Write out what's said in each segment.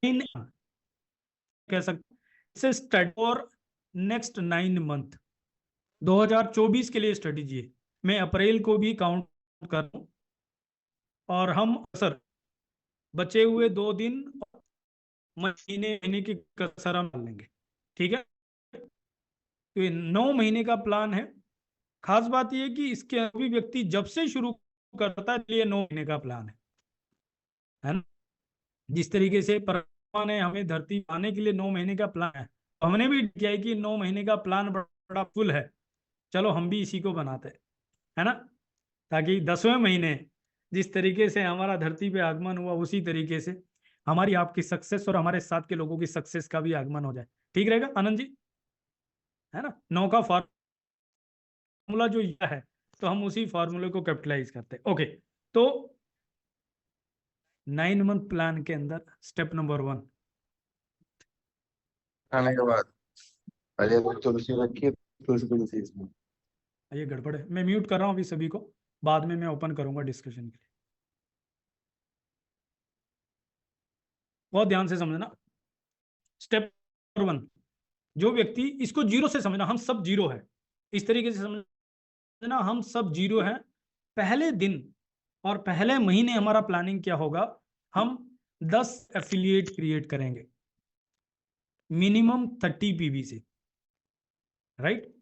कह सकते हैं स्टडी फॉर नेक्स्ट 9 मंथ 2024 के लिए स्ट्रेटेजी है। मैं अप्रैल को भी काउंट कर रहा हूं और हम सर बचे हुए 2 दिन महीने की कसर हम डाल लेंगे। ठीक है, तो ये 9 महीने का प्लान है। खास बात यह है कि इसके अभी व्यक्ति जब से शुरू करता है ये 9 महीने का प्लान है ना। जिस तरीके से परमात्मा ने हमें धरती आने के लिए 9 महीने का प्लान है, तो हमने भी किया है कि 9 महीने का प्लान बड़ा फुल है, चलो हम भी इसी को बनाते हैं, है ना। ताकि 10वें महीने जिस तरीके से हमारा धरती पे आगमन हुआ उसी तरीके से हमारी आपकी सक्सेस और हमारे साथ के लोगों की सक्सेस का भी आगमन हो जाए। ठीक रहेगा आनंद जी, है ना। 9 का फॉर्मूला जो यह है, तो हम उसी फॉर्मूले को कैपिटलाइज करते हैं। ओके, तो 9 मंथ प्लान के अंदर स्टेप नंबर 1 खाने के बाद पहले तो तुलसी रखिए, तुलसी इसमें। ये गड़बड़ है, मैं म्यूट कर रहा हूँ अभी सभी को, बाद में मैं ओपन करूंगा डिस्कशन के लिए। बहुत ध्यान से समझना। स्टेप नंबर 1, जो व्यक्ति इसको जीरो से समझना, हम सब जीरो है, इस तरीके से समझना, हम सब जीरो है। पहले दिन और पहले महीने हमारा प्लानिंग क्या होगा, हम 10 एफिलिएट क्रिएट करेंगे मिनिमम 30 पीवी से, राइट।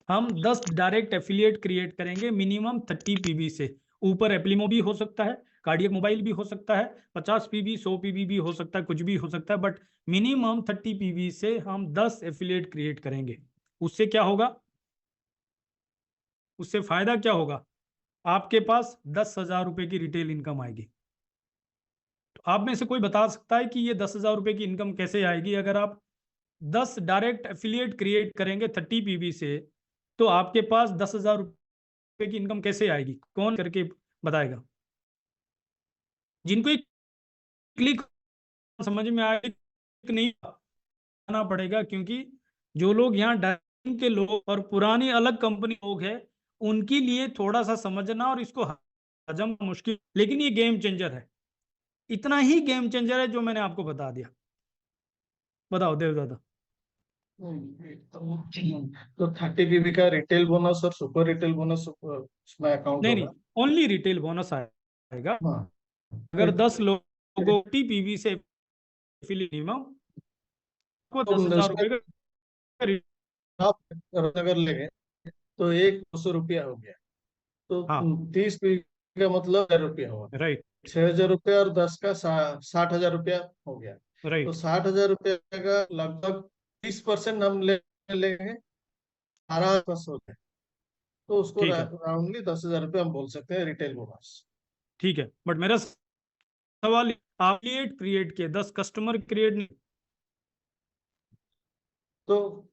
हम 10 डायरेक्ट एफिलिएट क्रिएट करेंगे मिनिमम 30 पीवी से। ऊपर एप्लीमो भी हो सकता है, कार्डियक मोबाइल भी हो सकता है, 50 पीवी 100 पीवी भी हो सकता है, कुछ भी हो सकता है, बट मिनिमम 30 पीवी से हम 10 एफिलिएट क्रिएट करेंगे। उससे क्या होगा, उससे फायदा क्या होगा, आपके पास 10,000 रुपए की रिटेल इनकम आएगी। तो आप में से कोई बता सकता है कि ये 10,000 रुपए की इनकम कैसे आएगी। अगर आप 10 डायरेक्ट एफिलिएट क्रिएट करेंगे 30 पीवी से, तो आपके पास 10,000 रुपए की इनकम कैसे आएगी, कौन करके बताएगा। जिनको क्लिक समझ में आए नहीं आना पड़ेगा, क्योंकि जो लोग यहाँ डाइनिंग के लोग और पुरानी अलग कंपनी लोग हैं, उनके लिए थोड़ा सा समझना और इसको हजम मुश्किल, लेकिन ये गेम चेंजर है। इतना ही गेम चेंजर है जो मैंने आपको बता दिया। बताओ देवदादा। तो 30 पीवी का रिटेल बोनस और सुपर रिटेल बोनस उसमें अकाउंट नहीं, होगा। ओनली रिटेल बोनस आएगा। हाँ, अगर 10 लोगों को टीपीवी से मिनिमम को तो 10,000 उसमें रुपए का, आप अगर लेंगे तो एक 200 रुपया हो गया, तो हाँ 30 पीवी का मतलब 1,000 रुपया हुआ। राइट 6,000 रुपया और 10 का 60,000 रुपया हो गया। तो राइट 60,000 रुपया का लगभग 30% हम लेंगे, 12% हो गया। तो उसको ठीक है, राउंडली 10,000 रुपया हम बोल सकते हैं रिटेल बोनस। ठीक है। बट मेरा सवाल, आप क्रिएट किए 10 कस्टमर क्रिएट नहीं, तो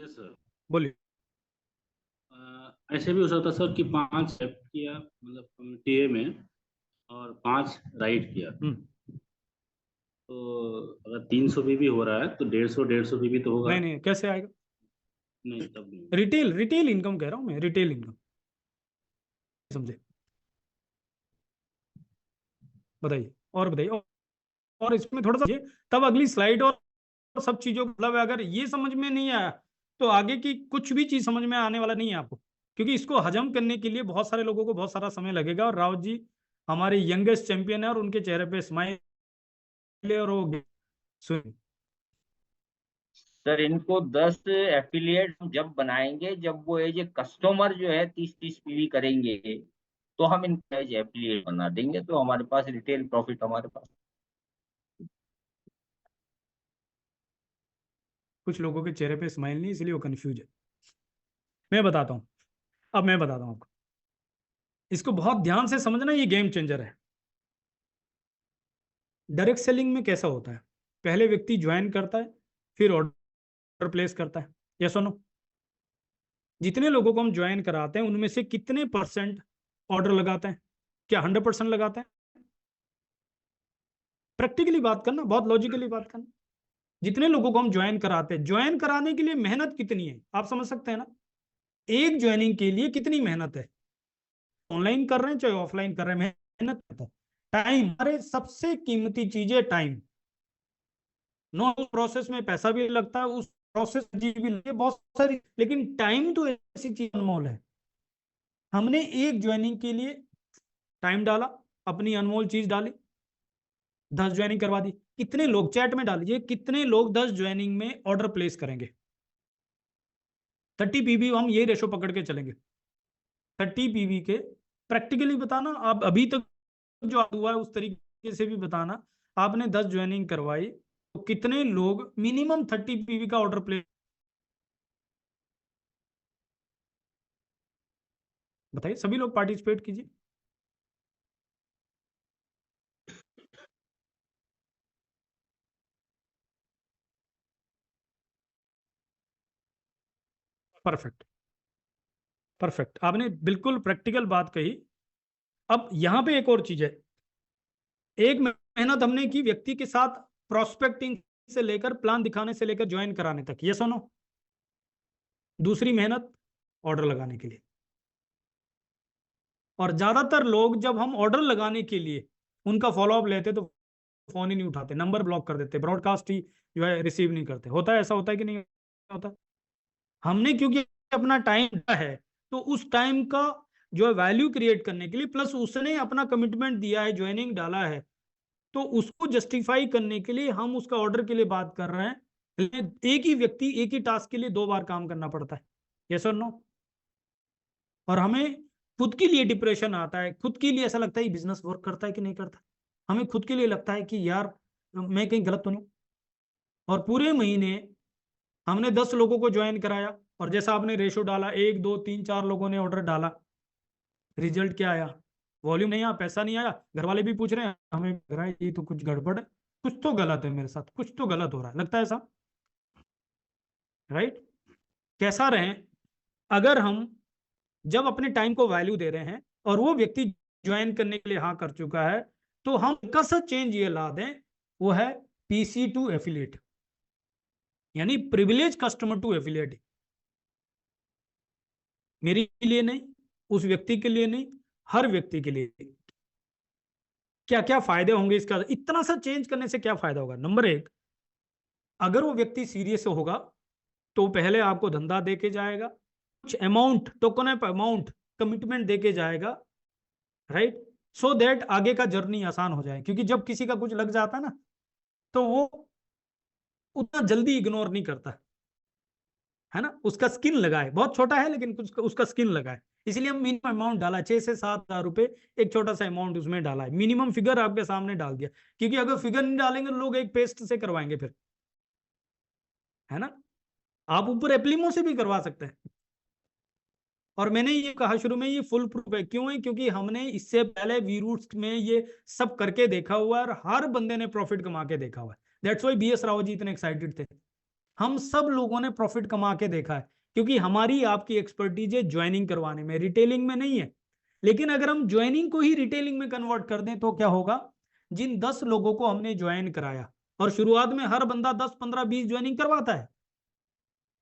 सर बोलिए। ऐसे भी हो सकता सर कि 5 लेफ्ट किया मतलब टीए में और 5 राइट किया, तो अगर 300 भी हो रहा है तो 150 भी तो होगा। नहीं कैसे आएगा, नहीं तब नहीं। रिटेल इनकम कह रहा हूं मैं, रिटेल इनकम, समझे। बताइए और बताइए, और इसमें थोड़ा सा तब अगली स्लाइड और सब चीजों को, मतलब अगर ये समझ में नहीं आया तो आगे की कुछ भी चीज समझ में आने वाला नहीं है आपको, क्योंकि इसको हजम करने के लिए बहुत सारे लोगों को बहुत सारा समय लगेगा। और रावत जी हमारे यंगेस्ट चैंपियन है और उनके चेहरे पे स्माइल और वो सुन। सर इनको 10 एफिलिएट जब बनाएंगे, जब वो एज ए कस्टमर जो है 30-30 पीवी करेंगे, तो हम इनको एज एफिलिएट बना देंगे, तो हमारे पास रिटेल प्रॉफिट हमारे पास। कुछ लोगों के चेहरे पे स्माइल नहीं, इसलिए वो कंफ्यूज है। मैं बताता हूँ, अब मैं बताता हूँ आपको, इसको बहुत ध्यान से समझना, ये गेम चेंजर है। डायरेक्ट सेलिंग में कैसा होता है, पहले व्यक्ति ज्वाइन करता है, फिर ऑर्डर प्लेस करता है, यस और नो। जितने लोगों को हम ज्वाइन कराते हैं उनमें से कितने % ऑर्डर लगाते हैं, क्या 100% लगाते हैं। प्रैक्टिकली बात करना, बहुत लॉजिकली बात करना। जितने लोगों को हम ज्वाइन कराते हैं, ज्वाइन कराने के लिए मेहनत कितनी है आप समझ सकते हैं ना। एक ज्वाइनिंग के लिए कितनी मेहनत है, ऑनलाइन कर रहे हैं चाहे ऑफलाइन कर रहे हैं, मेहनत करता है। टाइम, हमारे सबसे कीमती चीज है टाइम। नो, प्रोसेस में पैसा भी लगता है, उस प्रोसेस चीज भी लगती है बहुत सारी, लेकिन टाइम तो ऐसी चीज अनमोल है। हमने एक ज्वाइनिंग के लिए टाइम डाला, अपनी अनमोल चीज डाली, 10 ज्वाइनिंग करवा दी। कितने लोग, चैट में डालिए, कितने लोग 10 ज्वाइनिंग में ऑर्डर प्लेस करेंगे? 30 पीवी, हम ये रेशो पकड़ के चलेंगे 30 पीवी के। प्रैक्टिकली बताना, आप अभी तक जो हुआ है उस तरीके से भी बताना। आपने 10 ज्वाइनिंग करवाई तो कितने लोग मिनिमम 30 पीवी का ऑर्डर प्लेस, बताइए, सभी लोग पार्टिसिपेट कीजिए। परफेक्ट, परफेक्ट, आपने बिल्कुल प्रैक्टिकल बात कही। अब यहां पे एक और चीज है, एक मेहनत हमने की व्यक्ति के साथ प्रोस्पेक्टिंग से लेकर प्लान दिखाने से लेकर ज्वाइन कराने तक, ये सुनो। दूसरी मेहनत ऑर्डर लगाने के लिए। और ज्यादातर लोग जब हम ऑर्डर लगाने के लिए उनका फॉलोअप लेते तो फोन ही नहीं उठाते, नंबर ब्लॉक कर देते, ब्रॉडकास्ट ही जो है रिसीव नहीं करते। होता है, ऐसा होता है कि नहीं होता? हमने क्योंकि अपना टाइम है, तो उस टाइम का जो है वैल्यू क्रिएट करने के लिए, प्लस उसने अपना कमिटमेंट दिया है, ज्वाइनिंग डाला है, तो उसको जस्टिफाई करने के लिए हम उसका ऑर्डर के लिए बात कर रहे हैं। एक ही व्यक्ति एक ही टास्क के लिए 2 बार काम करना पड़ता है, यस और नो? और हमें खुद के लिए डिप्रेशन आता है, खुद के लिए ऐसा लगता है बिजनेस वर्क करता है कि नहीं करता। हमें खुद के लिए लगता है कि यार मैं कहीं गलत तो नहीं। और पूरे महीने हमने 10 लोगों को ज्वाइन कराया, और जैसा आपने रेशो डाला, 1 2 3 4 लोगों ने ऑर्डर डाला, रिजल्ट क्या आया? वॉल्यूम नहीं आया, पैसा नहीं आया। घर वाले भी पूछ रहे हैं, हमें लग रहा है ये तो कुछ गड़बड़ है, कुछ तो गलत है मेरे साथ, कुछ तो गलत हो रहा है, लगता है ऐसा, राइट? कैसा रहे, अगर हम जब अपने टाइम को वैल्यू दे रहे हैं और वो व्यक्ति ज्वाइन करने के लिए हाँ कर चुका है, तो हम कैसा चेंज ये ला दें, वो है पीसी टू एफिलिएट, यानी प्रिविलेज कस्टमर टू एफिलिएट। मेरे लिए नहीं, उस व्यक्ति के लिए नहीं, हर व्यक्ति के लिए। क्या क्या फायदे होंगे इसका, इतना सा चेंज करने से क्या फायदा होगा? नंबर 1, अगर वो व्यक्ति सीरियस होगा तो पहले आपको धंधा दे के जाएगा, कुछ amount, token of amount, commitment दे के जाएगा, राइट? सो दैट आगे का जर्नी आसान हो जाए। क्योंकि जब किसी का कुछ लग जाता है ना, तो वो उतना जल्दी इग्नोर नहीं करता है ना। उसका स्किन लगा है, बहुत छोटा है लेकिन कुछ उसका स्किन लगा है, इसलिए हम मिनिमम अमाउंट डाला, 6 से 7 हजार रुपए, एक छोटा सा अमाउंट उसमें डाला है। मिनिमम फिगर आपके सामने डाल दिया, क्योंकि अगर फिगर नहीं डालेंगे लोग एक पेस्ट से करवाएंगे फिर, है ना। आप ऊपर एप्लीमो से भी करवा सकते हैं। और मैंने ये कहा शुरू में, ये फुल प्रूफ है। क्यों है? क्योंकि हमने इससे पहले वी रूट्स में ये सब करके देखा हुआ है, और हर बंदे ने प्रॉफिट कमा के देखा हुआ है। That's why BS Rao ji इतने एक्साइटेड थे। हम सब लोगों ने प्रॉफिट कमा के देखा है, क्योंकि हमारी आपकी एक्सपर्टीज है ज्वाइनिंग करवाने में, रिटेलिंग में नहीं है। लेकिन अगर हम ज्वाइनिंग को ही रिटेलिंग में कन्वर्ट कर दें तो क्या होगा? जिन 10 लोगों को हमने ज्वाइन कराया, और शुरुआत में हर बंदा 10 15 20 ज्वाइनिंग करवाता है,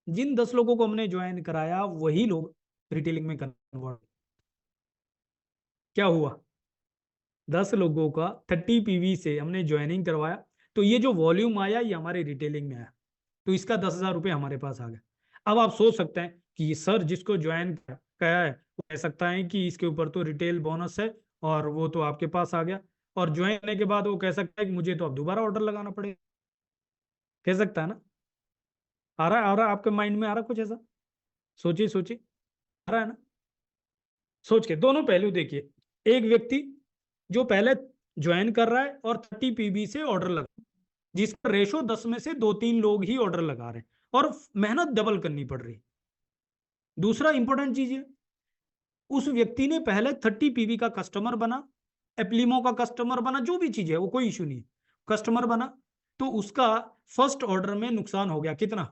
जिन 10 लोगों को हमने ज्वाइन कराया वही लोग रिटेलिंग में कन्वर्ट। क्या हुआ? 10 लोगों का 30 पीवी से हमने ज्वाइनिंग करवाया, तो ये जो वॉल्यूम आया ये हमारे रिटेलिंग में आया, तो इसका 10,000 रुपये हमारे पास आ गए। अब आप सोच सकते हैं कि सर जिसको ज्वाइन किया है वो कह सकता है कि इसके ऊपर तो रिटेल बोनस है और वो तो आपके पास आ गया, और ज्वाइन करने के बाद वो कह सकता है कि मुझे तो अब दोबारा ऑर्डर लगाना पड़ेगा, कह सकता है ना। आ रहा है आपके माइंड में, आ रहा कुछ ऐसा? सोचिए सोचिए, आ रहा है ना? सोच के दोनों पहलू देखिए। एक व्यक्ति जो पहले ज्वाइन कर रहा है और 30 पीबी से ऑर्डर लगा, जिसका रेशो 10 में से 2-3 लोग ही ऑर्डर लगा रहे हैं, और मेहनत डबल करनी पड़ रही। दूसरा इंपॉर्टेंट चीज है, उस व्यक्ति ने पहले 30 पीवी का कस्टमर बना, एप्लीमो का कस्टमर बना, जो भी चीज है वो कोई इशू नहीं है, कस्टमर बना, तो उसका फर्स्ट ऑर्डर में नुकसान हो गया। कितना?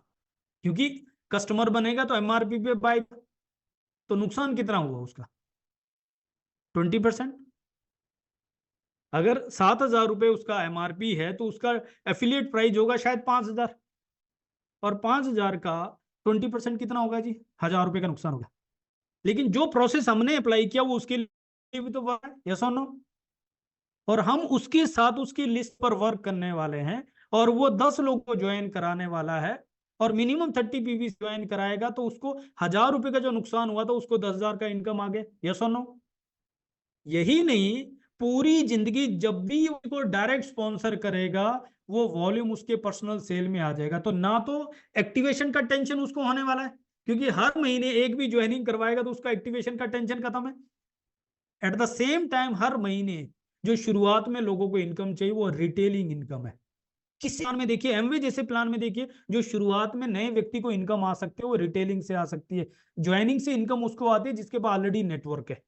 क्योंकि कस्टमर बनेगा तो एमआरपी पे बाय, तो नुकसान कितना हुआ उसका? 20%। अगर 7,000 रुपए उसका एमआरपी है तो उसका एफिलिएट प्राइस होगा शायद 5,000, और 5,000 का 20% कितना होगा जी? 1,000 रुपए का नुकसान होगा। लेकिन जो प्रोसेस हमने अप्लाई किया वो उसके भी तो वर्क है, यस और नो? और हम उसके साथ उसकी लिस्ट पर वर्क करने वाले हैं और वो 10 लोग को ज्वाइन कराने वाला है और मिनिमम 30 पीवी ज्वाइन कराएगा, तो उसको 1000 रुपए का जो नुकसान हुआ था उसको 10,000 का इनकम आ गया, यस और नो? यही नहीं, पूरी जिंदगी जब भी उसको डायरेक्ट स्पॉन्सर करेगा वो वॉल्यूम उसके पर्सनल सेल में आ जाएगा। तो ना तो एक्टिवेशन का टेंशन उसको होने वाला है, क्योंकि हर महीने एक भी ज्वाइनिंग करवाएगा तो उसका एक्टिवेशन का टेंशन खत्म है। एट द सेम टाइम हर महीने जो शुरुआत में लोगों को इनकम चाहिए वो रिटेलिंग इनकम है। किस प्लान में देखिए, एमवे जैसे प्लान में देखिए, जो शुरुआत में नए व्यक्ति को इनकम आ सकती है वो रिटेलिंग से आ सकती है। ज्वाइनिंग से इनकम उसको आती है जिसके पास ऑलरेडी नेटवर्क है।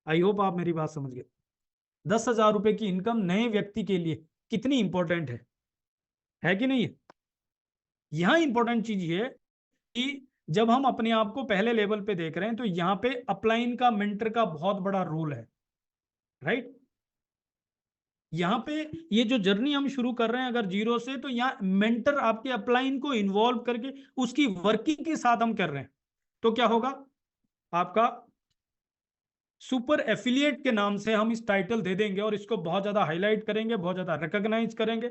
आई होप आप मेरी बात समझ गए। 10,000 रुपए की इनकम नए व्यक्ति के लिए कितनी इंपॉर्टेंट है कि नहीं है? यहां इंपॉर्टेंट चीज ये कि जब हम अपने आप को पहले लेवल पे देख रहे हैं तो यहाँ पे अपलाइन का मेंटर का बहुत बड़ा रोल है, राइट? यहाँ पे ये जो जर्नी हम शुरू कर रहे हैं अगर जीरो से, तो यहाँ मेंटर आपके अपलाइन को इन्वॉल्व करके उसकी वर्किंग के साथ हम कर रहे हैं। तो क्या होगा, आपका सुपर एफिलिएट के नाम से हम इस टाइटल दे देंगे और इसको बहुत ज्यादा हाईलाइट करेंगे, बहुत ज्यादा रिकॉग्नाइज करेंगे,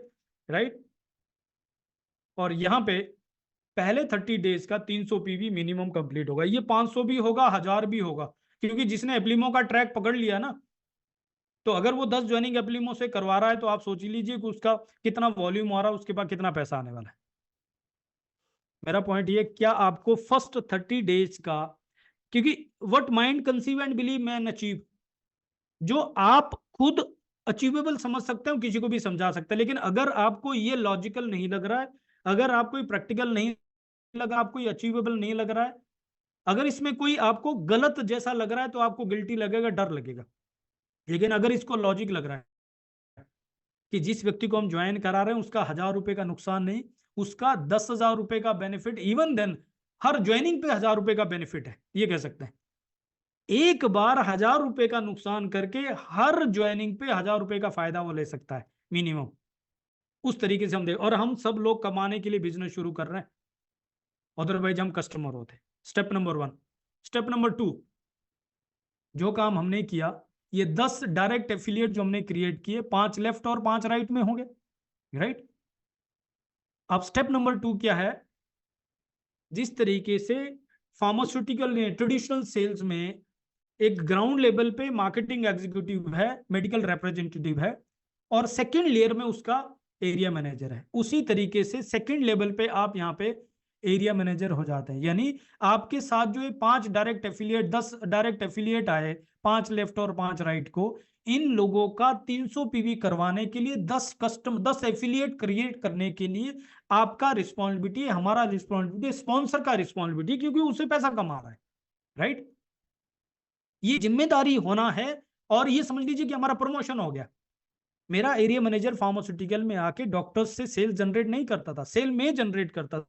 राइट? और यहाँ पे पहले 30 डेज का 300 पीवी मिनिमम कंप्लीट होगा। ये 500 भी होगा, 1000 भी होगा, क्योंकि जिसने एप्लीमो का ट्रैक पकड़ लिया ना, तो अगर वो 10 ज्वाइनिंग एप्लीमो से करवा रहा है तो आप सोच लीजिए कि उसका कितना वॉल्यूम आ रहा है, उसके बाद कितना पैसा आने वाला है। मेरा पॉइंट ये, क्या आपको फर्स्ट 30 डेज का, क्योंकि what mind conceive and believe man achieve, जो आप खुद अचीवेबल समझ सकते हो किसी को भी समझा सकते हैं, लेकिन अगर आपको ये लॉजिकल नहीं लग रहा है, अगर आपको प्रैक्टिकल नहीं लग रहा, आपको ये अचीवेबल नहीं लग रहा है, अगर इसमें कोई आपको गलत जैसा लग रहा है तो आपको गिल्टी लगेगा, डर लगेगा। लेकिन अगर इसको लॉजिक लग रहा है कि जिस व्यक्ति को हम ज्वाइन करा रहे हैं उसका 1000 रुपए का नुकसान नहीं, उसका 10,000 रुपए का बेनिफिट, इवन देन हर ज्वाइनिंग पे 1000 रुपए का बेनिफिट है, ये कह सकते हैं। एक बार 1000 रुपए का नुकसान करके हर ज्वाइनिंग पे 1000 रुपए का फायदा वो ले सकता है मिनिमम। उस तरीके से हम देख, और हम सब लोग कमाने के लिए बिजनेस शुरू कर रहे हैं, अदरवाइज हम कस्टमर होते। Step number 1। स्टेप नंबर 2, जो काम हमने किया, ये 10 डायरेक्ट एफिलिएट जो हमने क्रिएट किए, 5 लेफ्ट और 5 राइट में होंगे, राइट? अब स्टेप नंबर 2 क्या है, जिस तरीके से फार्मास्यूटिकल ट्रेडिशनल सेल्स में एक ग्राउंड लेवल पे मार्केटिंग एग्जीक्यूटिव है, मेडिकल रिप्रेजेंटेटिव है, और सेकंड लेयर में उसका एरिया मैनेजर है, उसी तरीके से सेकंड लेवल पे आप यहाँ पे एरिया मैनेजर हो जाते हैं। यानी आपके साथ जो ये 5 डायरेक्ट एफिलिएट, 10 डायरेक्ट एफिलिएट आए, 5 लेफ्ट और 5 राइट को, इन लोगों का 300 पीवी करवाने के लिए 10 एफिलिएट क्रिएट करने के लिए आपका रिस्पॉन्सिबिलिटी है, हमारा रिस्पॉन्सिबिलिटी, स्पॉन्सर का रिस्पॉन्सिबिलिटी, क्योंकि उसे पैसा कमा रहा है, राइट? ये जिम्मेदारी होना है। और ये समझ लीजिए कि हमारा प्रमोशन हो गया। मेरा एरिया मैनेजर फार्मास्यूटिकल में आके डॉक्टर्स से सेल जनरेट नहीं करता था, सेल में जनरेट करता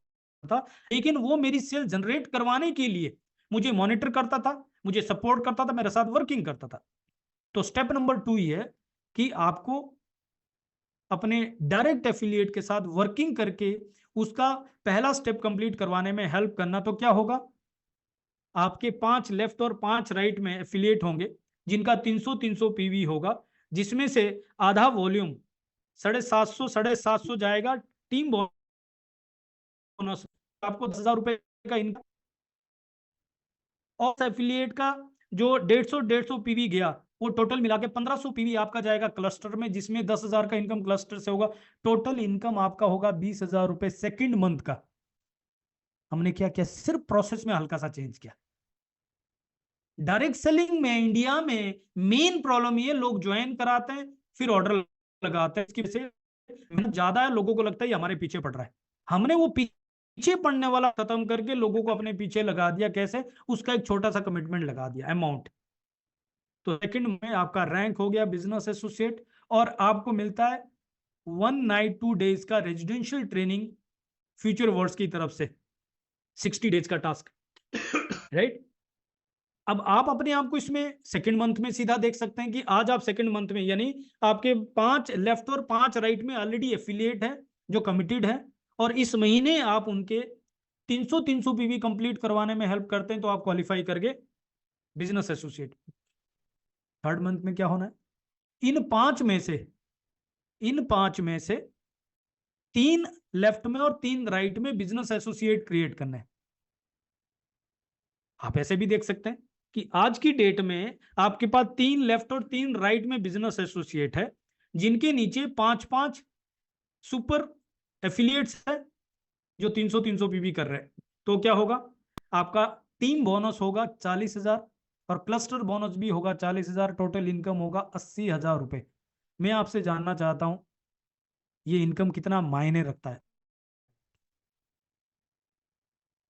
था, लेकिन वो मेरी सेल जनरेट करवाने के लिए मुझे मॉनिटर करता था, मुझे सपोर्ट करता था, मेरे साथ वर्किंग करता था। तो स्टेप नंबर 2 ये है कि आपको अपने डायरेक्ट एफिलिएट के साथ वर्किंग करके उसका पहला स्टेप कंप्लीट करवाने में हेल्प करना। तो क्या होगा, आपके 5 लेफ्ट और 5 राइट में एफिलिएट होंगे जिनका 300 पीवी होगा, जिसमें से आधा वॉल्यूम 750 जाएगा टीम बोनस, आपको 10,000 रुपए का इनकम, और एफिलिएट का जो 150 पीवी गया वो टोटल मिला के 1500 पीवी आपका जाएगा क्लस्टर में, जिसमें 10,000 का इनकम क्लस्टर से होगा। टोटल इनकम आपका होगा 20,000 रुपए सेकेंड मंथ का। हमने क्या किया, सिर्फ प्रोसेस में हल्का सा चेंज किया। डायरेक्ट सेलिंग में इंडिया में मेन प्रॉब्लम ये, लोग ज्वाइन कराते हैं फिर ऑर्डर लगाते हैं, इसकी वजह से ज्यादा है, लोगों को लगता है हमारे पीछे पड़ रहा है। हमने वो पीछे पड़ने वाला खत्म करके लोगों को अपने पीछे लगा दिया। कैसे, उसका एक छोटा सा कमिटमेंट लगा दिया, अमाउंट। तो सेकंड में आपका रैंक हो गया बिजनेस एसोसिएट, और आपको मिलता है 1 नाइट 2 डेज का रेजिडेंशियल ट्रेनिंग फ्यूचर वर्ड्स की तरफ से, 60 डेज का टास्क, राइट? अब आप अपने आप को इसमें सेकंड मंथ में सीधा देख सकते हैं कि आज आप सेकंड मंथ में, यानी आपके 5 लेफ्ट और 5 राइट में ऑलरेडी एफिलिएट है जो कमिटेड है, और इस महीने आप उनके 300 पीवी कंप्लीट करवाने में हेल्प करते हैं, तो आप क्वालिफाई करके बिजनेस एसोसिएट। थर्ड मंथ में क्या होना है, इन पांच में से 3 लेफ्ट में और 3 राइट में बिजनेस एसोसिएट क्रिएट करना है। आप ऐसे भी देख सकते हैं कि आज की डेट में आपके पास 3 लेफ्ट और 3 राइट में बिजनेस एसोसिएट है, जिनके नीचे 5-5 सुपर एफिलिएट्स है जो 300-300 पीवी कर रहे हैं। तो क्या होगा, आपका टीम बोनस होगा 40,000 और क्लस्टर बोनस भी होगा 40,000, टोटल इनकम होगा 80,000 रुपए। मैं आपसे जानना चाहता हूं ये इनकम कितना मायने रखता है।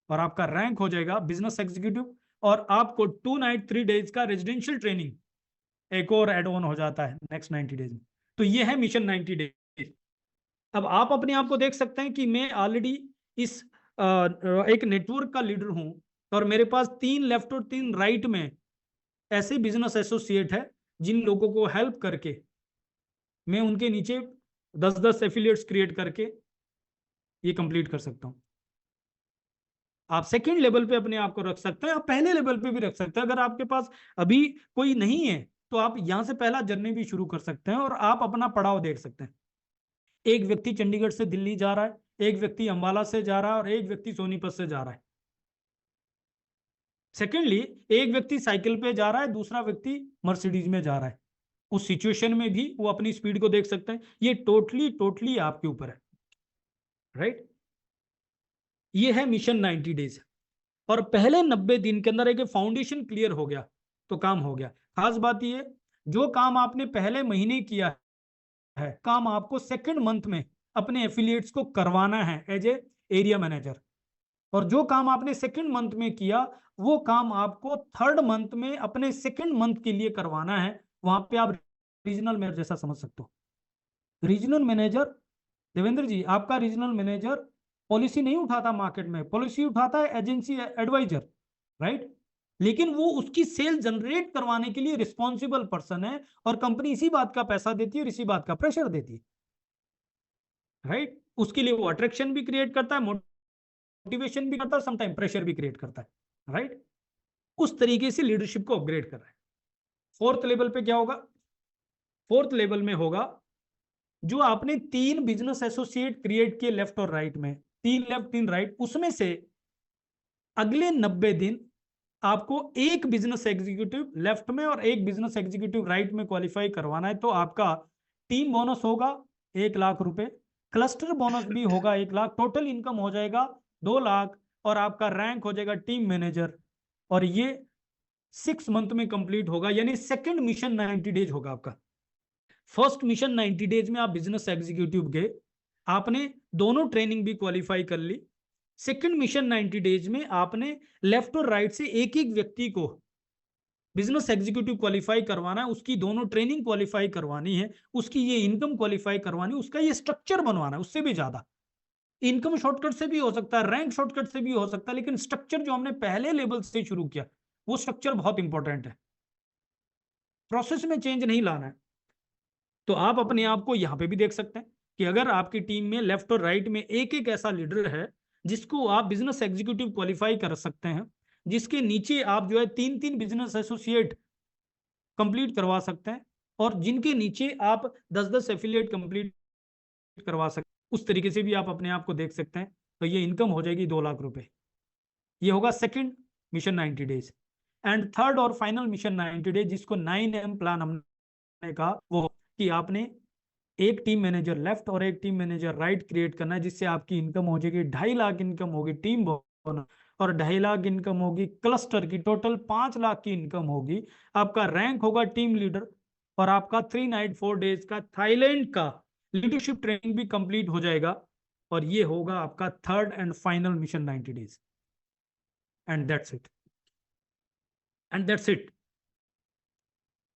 और आपका रैंक हो जाएगा बिजनेस एग्जीक्यूटिव, और आपको 2 नाइट 3 डेज का रेजिडेंशियल ट्रेनिंग एक और एड ऑन हो जाता है नेक्स्ट 90 डेज में। तो ये है मिशन 90 डेज। अब आप अपने आप को देख सकते हैं कि मैं ऑलरेडी इस एक नेटवर्क का लीडर हूं, और मेरे पास 3 लेफ्ट और 3 राइट में ऐसे बिजनेस एसोसिएट है जिन लोगों को हेल्प करके मैं उनके नीचे 10-10 एफिलिएट्स क्रिएट करके ये कंप्लीट कर सकता हूं। आप सेकंड लेवल पे अपने आप को रख सकते हैं, आप पहले लेवल पे भी रख सकते हैं। अगर आपके पास अभी कोई नहीं है तो आप यहां से पहला जर्नी भी शुरू कर सकते हैं और आप अपना पड़ाव देख सकते हैं। एक व्यक्ति चंडीगढ़ से दिल्ली जा रहा है, एक व्यक्ति अंबाला से जा रहा है और एक व्यक्ति सोनीपत से जा रहा है। सेकेंडली, एक व्यक्ति साइकिल पे जा रहा है, दूसरा व्यक्ति मर्सिडीज में जा रहा है। उस सिचुएशन में भी वो अपनी स्पीड को देख सकते हैं। ये टोटली आपके ऊपर है, राइट। ये है मिशन 90 डेज। और पहले 90 दिन के अंदर एक फाउंडेशन क्लियर हो गया तो काम हो गया। खास बात ये, जो काम आपने पहले महीने किया है, काम आपको सेकंड मंथ में अपने एफिलिएट्स को करवाना है एज ए एरिया मैनेजर। और जो काम आपने सेकंड मंथ में किया वो काम आपको थर्ड मंथ में अपने सेकंड मंथ के लिए करवाना है। वहां पे आप रीजनल मैनेजर जैसा समझ सकते हो। रीजनल मैनेजर, देवेंद्र जी, आपका रीजनल मैनेजर पॉलिसी नहीं उठाता मार्केट में, पॉलिसी उठाता है एजेंसी एडवाइजर, राइट। लेकिन वो उसकी सेल जनरेट करवाने के लिए रिस्पॉन्सिबल पर्सन है, और कंपनी इसी बात का पैसा देती है और इसी बात का प्रेशर देती है, राइट। उसके लिए वो अट्रैक्शन भी क्रिएट करता है, मोटिवेशन भी करता है, समटाइम प्रेशर भी क्रिएट करता है, राइट। उस तरीके से लीडरशिप को अपग्रेड कर रहा है। फोर्थ लेवल पे क्या होगा, फोर्थ लेवल में होगा जो आपने 3 बिजनेस एसोसिएट क्रिएट किए लेफ्ट और राइट में, 3 लेफ्ट 3 राइट, उसमें से अगले 90 दिन आपको एक बिजनेस एग्जीक्यूटिव लेफ्ट में और एक बिजनेस एग्जीक्यूटिव राइट में क्वालिफाई करवाना है। तो आपका टीम बोनस होगा 1 लाख रुपए, क्लस्टर बोनस भी होगा 1 लाख, टोटल इनकम हो जाएगा 2 लाख, और आपका रैंक हो जाएगा टीम मैनेजर। और ये 6 मंथ में कंप्लीट होगा, यानी सेकंड मिशन 90 डेज होगा आपका। फर्स्ट मिशन 90 डेज में आप बिजनेस एग्जीक्यूटिव गए, आपने दोनों ट्रेनिंग भी क्वालिफाई कर ली। सेकंड मिशन 90 डेज में आपने लेफ्ट और राइट से एक एक व्यक्ति को बिजनेस एग्जीक्यूटिव क्वालिफाई करवाना है, उसकी दोनों ट्रेनिंग क्वालिफाई करवानी है, उसकी ये इनकम क्वालिफाई करवानी है, उसका ये स्ट्रक्चर बनवाना है। उससे भी ज्यादा इनकम शॉर्टकट से भी हो सकता है, रैंक शॉर्टकट से भी हो सकता है, लेकिन स्ट्रक्चर जो हमने पहले लेवल से शुरू किया वो स्ट्रक्चर बहुत इंपॉर्टेंट है। प्रोसेस में चेंज नहीं लाना है। तो आप अपने आप को यहां पे भी देख सकते हैं कि अगर आपकी टीम में लेफ्ट और राइट में एक एक ऐसा लीडर है जिसको आप बिजनेस एग्जीक्यूटिव क्वालिफाई कर सकते हैं, जिसके नीचे आप जो है 3-3 बिजनेस एसोसिएट कंप्लीट करवा सकते हैं, और जिनके नीचे आप 10-10 एफिलिएट कंप्लीट करवा सकते हैं, उस तरीके से भी आप अपने आप को देख सकते हैं। तो ये इनकम हो जाएगी 2 लाख रुपए। ये होगा second mission 90 days. And third और फाइनल मिशन 90 डेज, जिसको 9M प्लान हमने कहा, वो कि आपने एक टीम मैनेजर लेफ्ट और एक टीम मैनेजर राइट क्रिएट करना है, जिससे आपकी इनकम हो जाएगी 2.5 लाख इनकम होगी टीम बोनस, और 2.5 लाख इनकम होगी क्लस्टर की, टोटल 5 लाख की इनकम होगी। आपका रैंक होगा टीम लीडर, और आपका 3 नाइट 4 डेज का थाईलैंड का लीडरशिप ट्रेनिंग भी कंप्लीट हो जाएगा। और ये होगा आपका third and final mission 90 days. And that's it, and that's it.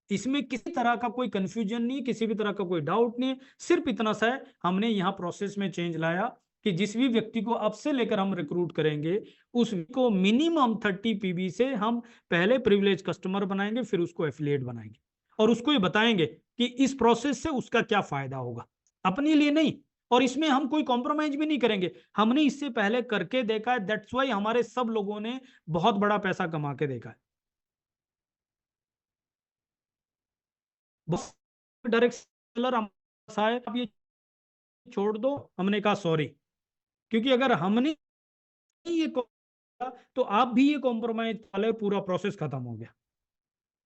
इसमें किसी तरह का कोई कंफ्यूजन नहीं, किसी भी तरह का कोई डाउट नहीं, सिर्फ इतना सा है हमने यहाँ प्रोसेस में चेंज लाया कि जिस भी व्यक्ति को अब से लेकर हम रिक्रूट करेंगे उसको मिनिमम 30 पीबी से हम पहले प्रिविलेज कस्टमर बनाएंगे, फिर उसको एफिलिएट बनाएंगे, और उसको ये बताएंगे कि इस प्रोसेस से उसका क्या फायदा होगा, अपने लिए नहीं। और इसमें हम कोई कॉम्प्रोमाइज भी नहीं करेंगे, हमने इससे पहले करके देखा है, दैट्स वाई हमारे सब लोगों ने बहुत बड़ा पैसा कमा के देखा है। डायरेक्ट सेलर आए, आप ये छोड़ दो। हमने कहा सॉरी, क्योंकि अगर हमने ये तो आप भी ये कॉम्प्रोमाइज वाले, पूरा प्रोसेस खत्म हो गया।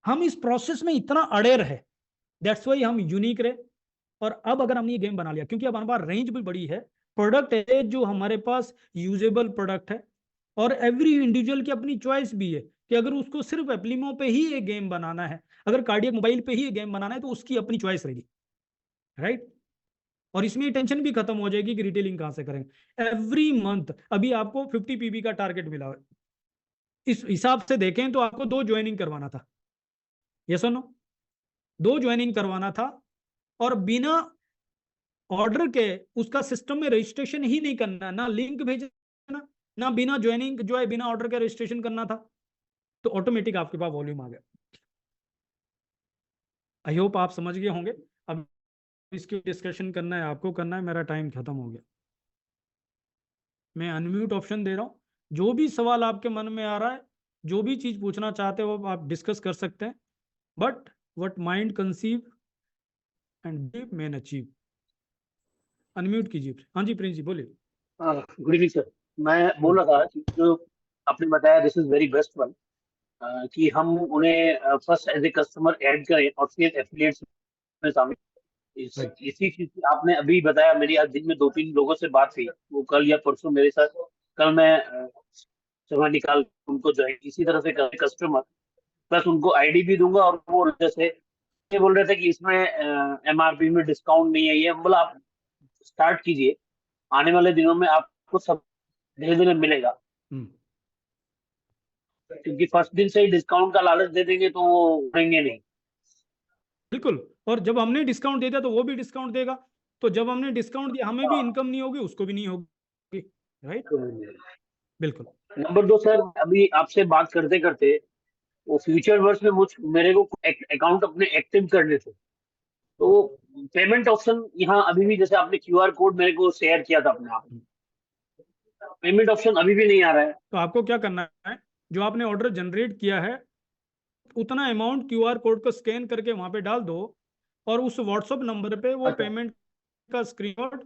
हम इस प्रोसेस में इतना अड़े रहे, दैट्स वाई हम यूनिक रहे। और अब अगर हमने ये गेम बना लिया, क्योंकि अब हमारे पास रेंज भी बड़ी है, प्रोडक्ट है जो हमारे पास यूजेबल प्रोडक्ट है, और एवरी इंडिविजुअल की अपनी चॉइस भी है कि अगर उसको सिर्फ एप्लीमो पे ही ये गेम बनाना है, अगर कार्डियक मोबाइल पे ही ये गेम बनाना है, तो उसकी अपनी चॉइस रहेगी, राइट। और इसमें टेंशन भी खत्म हो जाएगी कि रिटेलिंग कहां से करेंगे। एवरी मंथ अभी आपको 50 पीबी का टारगेट मिला है, इस हिसाब से देखें तो आपको 2 ज्वाइनिंग करवाना था, यस और नो? 2 ज्वाइनिंग करवाना था, और बिना ऑर्डर के उसका सिस्टम में रजिस्ट्रेशन ही नहीं करना, ना लिंक भेजना, ना बिना ज्वाइनिंग जो है बिना ऑर्डर के रजिस्ट्रेशन करना था, तो ऑटोमेटिक आपके पास वॉल्यूम आ गया। आई होप आप समझ गए होंगे। अब इसकी डिस्कशन करना है आपको, करना है, मेरा टाइम खत्म हो गया। मैं अनम्यूट ऑप्शन दे रहा हूँ, जो भी सवाल आपके मन में आ रहा है, जो भी चीज पूछना चाहते हो आप डिस्कस कर सकते हैं, but what mind conceive and man achieve. Unmute कीजिए। हाँ जी प्रिंस जी बोलिए। Good evening sir. मैं बोल रहा था कि जो आपने बताया this is very best one, कि हम उन्हें first as a customer add करें और फिर एफिलिएट्स में शामिल। इसी चीज की आपने अभी बताया, मेरी आज दिन में 2-3 लोगों से बात हुई, वो कल या परसों मेरे साथ, कल मैं समय निकाल उनको जो है इसी तरह से कस्टमर प्लस उनको आईडी भी दूंगा, और वो जैसे ये बोल रहे थे कि इसमें एमआरपी में डिस्काउंट नहीं है, ये बोला आप स्टार्ट कीजिए, आने वाले दिनों में आपको सब धीरे धीरे मिलेगा, क्योंकि फर्स्ट दिन से ही डिस्काउंट का लालच दे देंगे तो वो उड़ेंगे नहीं। बिल्कुल, और जब हमने डिस्काउंट दे दिया तो वो भी डिस्काउंट देगा, तो जब हमने डिस्काउंट दिया हमें भी इनकम नहीं होगी, उसको भी नहीं होगी, राइट। बिल्कुल। नंबर 2 सर, अभी आपसे बात करते करते वो फ्यूचर वर्स में मेरे को अकाउंट अपने एक्टिव करने थे, तो पेमेंट ऑप्शन यहाँ अभी भी, जैसे आपने क्यूआर कोड मेरे को शेयर किया था अपने आप, पेमेंट ऑप्शन अभी भी नहीं आ रहा है। तो आपको क्या करना है, जो आपने ऑर्डर जनरेट किया है उतना अमाउंट क्यूआर कोड को स्कैन करके वहां पे डाल दो, और उस व्हाट्सएप नंबर पे वो पेमेंट का स्क्रीनशॉट,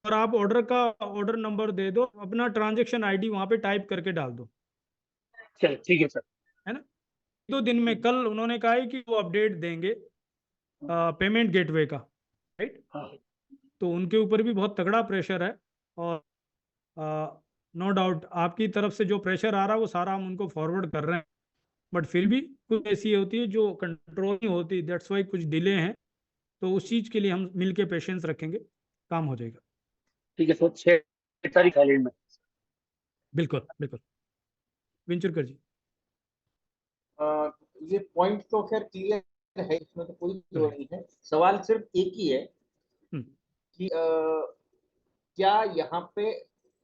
और आप ऑर्डर नंबर दे दो, अपना ट्रांजैक्शन आईडी वहां पे टाइप करके डाल दो। चल ठीक है सर, है ना। 2 दिन में, कल उन्होंने कहा है कि वो अपडेट देंगे पेमेंट गेटवे का, राइट। तो उनके ऊपर भी बहुत तगड़ा प्रेशर है, और नो डाउट आपकी तरफ से जो प्रेशर आ रहा है वो सारा हम उनको फॉरवर्ड कर रहे हैं, बट फिर भी कुछ ऐसी होती है जो कंट्रोल नहीं होती, दैट्स वाई कुछ डिले हैं, तो उस चीज़ के लिए हम मिलके पेशेंस रखेंगे, काम हो जाएगा। ठीक है सर, 6 तारीख थाईलैंड में। बिल्कुल बिल्कुल। विंचुरकर जी। ये पॉइंट तो खैर क्लियर है, इसमें तो कोई दो नहीं है, सवाल सिर्फ एक ही है कि क्या यहाँ पे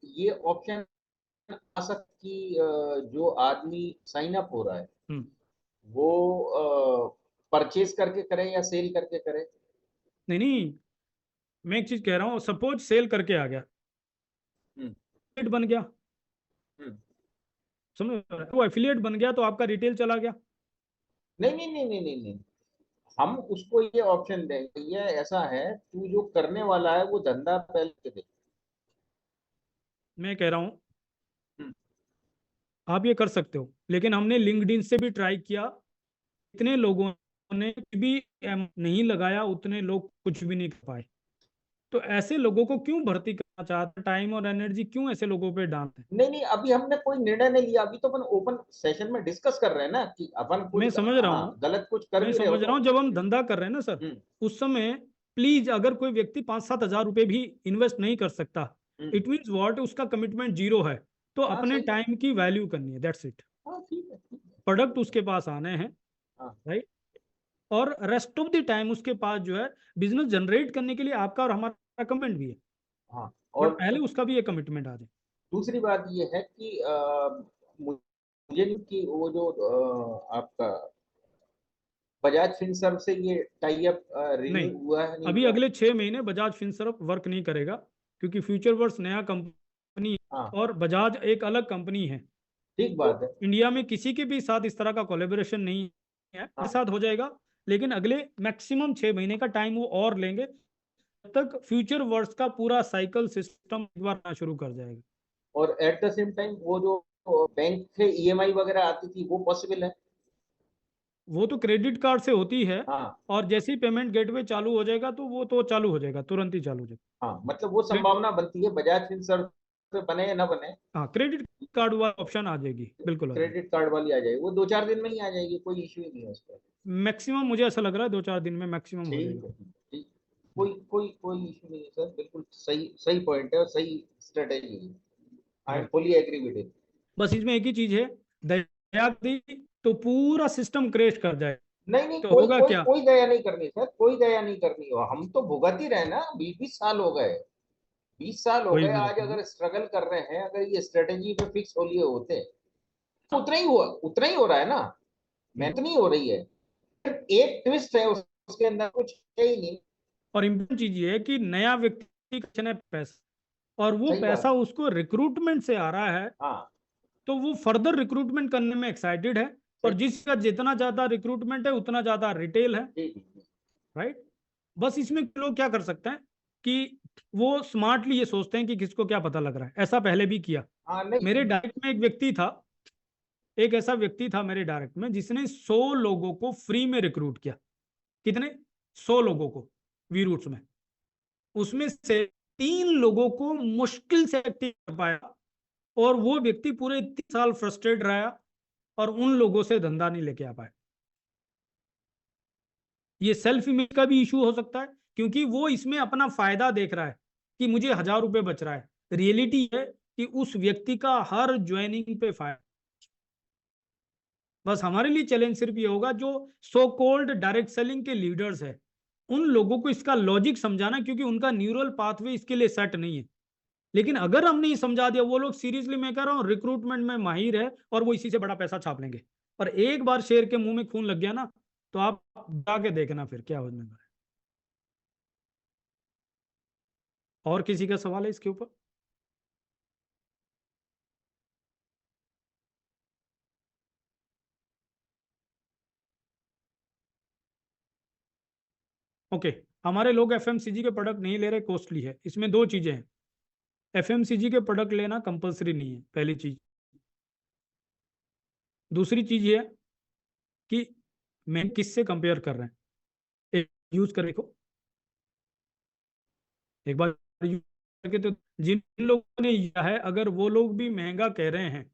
ये ऑप्शन आ सकता कि जो आदमी साइन अप हो रहा है वो परचेज करके करे या सेल करके करे? नहीं, मैं एक चीज कह रहा हूँ, सपोज सेल करके आ गया, एफिलिएट बन गया, समझ, वो एफिलिएट बन गया तो आपका रिटेल चला गया। नहीं नहीं नहीं नहीं नहीं नहीं, हम उसको ये ऑप्शन देंगे, ये ऐसा है तू जो करने वाला है वो धंधा पहले दे। मैं कह रहा हूँ आप ये कर सकते हो, लेकिन हमने लिंक्डइन से भी ट्राई किया, इतने लोगों ने भी नहीं लगाया, उतने लोग कुछ भी नहीं कर पाए। तो ऐसे लोगों को क्यों भर्ती करना चाहते, टाइम और एनर्जी क्यों ऐसे लोगों पे डालते हैं? नहीं नहीं, अभी हमने कोई निर्णय नहीं लिया, अभी तो अपन ओपन सेशन में डिस्कस कर रहे हैं ना कि अपन मैं समझ रहा हूँ, गलत कुछ कर मैं भी रहे समझ रहा हूँ, हो। जब हम धंधा कर रहे हैं ना सर, उस समय प्लीज अगर कोई व्यक्ति 5-7 हजार रुपए भी इन्वेस्ट नहीं कर सकता, इट मीन्स व्हाट, उसका कमिटमेंट 0 है, तो अपने टाइम की वैल्यू करनी है, दैट्स इट। प्रोडक्ट उसके पास आने हैं, राइट, और रेस्ट ऑफ द टाइम उसके पास जो है बिजनेस जनरेट करने के लिए आपका और हमारा कमिटमेंट भी है, और पहले उसका भी एक कमिटमेंट आ जाए। दूसरी बात ये है कि मुझे कि वो जो आपका बजाज फिनसर्व से ये टाई अप रिन्यू हुआ है? नहीं अभी हुआ? अगले 6 महीने बजाज फिनसर्व वर्क नहीं करेगा, क्योंकि फ्यूचर वर्स नया कंपनी और बजाज एक अलग कंपनी है। ठीक बात है। इंडिया में किसी के भी साथ इस तरह का कोलैबोरेशन नहीं है, साथ हो जाएगा, लेकिन अगले मैक्सिमम 6 महीने का टाइम वो और लेंगे, तब तक फ्यूचर वर्ड्स का पूरा साइकिल सिस्टम एक बार आना शुरू कर जाएगा। और एट द सेम टाइम वो जो बैंक से ईएमआई वगैरह आती थी वो पॉसिबल है? वो तो क्रेडिट कार्ड से होती है, हाँ और जैसे ही पेमेंट गेटवे चालू हो जाएगा तो वो तो चालू हो जाएगा, तुरंत ही चालू हो जाएगा। हाँ, मतलब वो संभावना बनती है, बजाज फिनसर्व पे बने या ना बने, हाँ, क्रेडिट कार्ड वाला ऑप्शन आ जाएगी, बिल्कुल आ जाएगी। क्रेडिट कार्ड वाली आ जाएगी, वो 2-4 दिन में ही आ जाएगी, कोई इश्यू ही नहीं है उस पर। मैक्सिमम मुझे ऐसा लग रहा है 2-4 दिन में मैक्सिमम हो ठीक जाएगा। है, ठीक, कोई कोई कोई इश्यू नहीं है सर, बिल्कुल सही सही पॉइंट है और सही स्ट्रेटेजी है। I am Right. Fully agree with it. बस इसमें एक ही चीज है, दया दी तो पूरा सिस्टम क्रैश कर जाए, नहीं नहीं, तो कोई होगा कोई क्या? कोई दया नहीं करनी सर, कोई दया नहीं करनी हो, हम तो भुगत ही रहे ना, 20-20 साल हो गए, 20 साल हो कोई गए। भी आज नहीं। अगर स्ट्रगल कर रहे हैं, अगर ये स्ट्रेटेजी पे फिक्स हो लिए होते तो उतना ही हुआ, उतना ही हो रहा है ना, मेहनत नहीं हो रही है, सिर्फ एक ट्विस्ट है उसके अंदर, कुछ है ही नहीं। और इम्पोर्टेंट चीज ये है कि नया व्यक्ति का पैसा, और वो सही पैसा बात, उसको रिक्रूटमेंट से आ रहा है, हाँ तो वो फर्दर रिक्रूटमेंट करने में एक्साइटेड है, और जिसका जितना ज्यादा रिक्रूटमेंट है उतना ज्यादा रिटेल है, जी जी जी। राइट। बस इसमें लोग क्या कर सकते हैं कि वो स्मार्टली ये सोचते हैं कि किसको क्या पता लग रहा है। ऐसा पहले भी किया। हाँ नहीं, मेरे डायरेक्ट में एक व्यक्ति था, एक ऐसा व्यक्ति था मेरे डायरेक्ट में जिसने 100 लोगों को फ्री में रिक्रूट किया। कितने? 100 लोगों को वी रूट्स में। उसमें से 3 लोगों को मुश्किल से एक्टिव कर पाया, और वो व्यक्ति पूरे 3 साल फ्रस्ट्रेट रहा, और उन लोगों से धंधा नहीं लेके आ पाए। ये सेल्फ इमेज का भी इशू हो सकता है, क्योंकि वो इसमें अपना फायदा देख रहा है कि मुझे 1000 रुपए बच रहा है। रियलिटी है कि उस व्यक्ति का हर ज्वाइनिंग पे फायदा। बस हमारे लिए चैलेंज सिर्फ ये होगा, जो सो कॉल्ड डायरेक्ट सेलिंग के लीडर्स है, उन लोगों को इसका लॉजिक समझाना, क्योंकि उनका न्यूरल पाथवे इसके लिए सेट नहीं है। लेकिन अगर हमने ये समझा दिया, वो लोग सीरियसली, मैं कह रहा हूँ, रिक्रूटमेंट में माहिर है, और वो इसी से बड़ा पैसा छाप लेंगे। और एक बार शेर के मुंह में खून लग गया ना, तो आप जाके देखना फिर क्या होने वाला है। और किसी का सवाल है इसके ऊपर? ओके, हमारे लोग एफएमसीजी के प्रोडक्ट नहीं ले रहे, कॉस्टली है। इसमें दो चीजें हैं, एफएमसीजी के प्रोडक्ट लेना कंपलसरी नहीं है, पहली चीज। दूसरी चीज ये है कि मैं किससे कंपेयर कर रहे हैं। एक यूज कर देखो, एक बार यूज करके, तो जिन लोगों ने लिया है, अगर वो लोग भी महंगा कह रहे हैं,